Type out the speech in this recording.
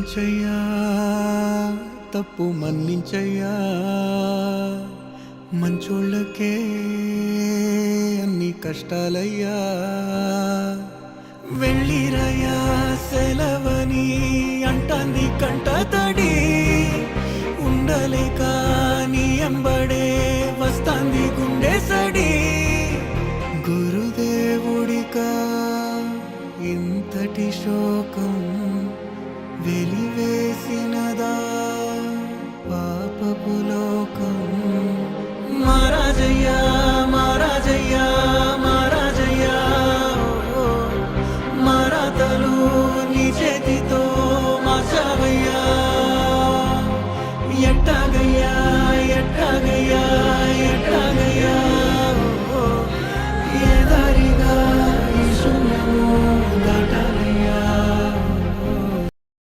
క్షమించయ్యా, తప్పు మన్నించయ్యా, మంచోళ్ళకే అన్ని కష్టాలయ్యా. వెళ్ళిరయ్యా సెలవని అంటాంది కంట తడి, ఉండలేక నీ ఎంబడే వస్తాంది గుండె సడి. గురుదేవుడికా ఇంతటి శోకం వెలివేసినదా పాపపు లోకం. మహారాజయ్యా మహారాజయ్యా మహారాజయ్యా, మరాతలు నీ చేతితో మార్చావయ్యా. ఎట్టాగయ్యా ఎట్టాగయ్యా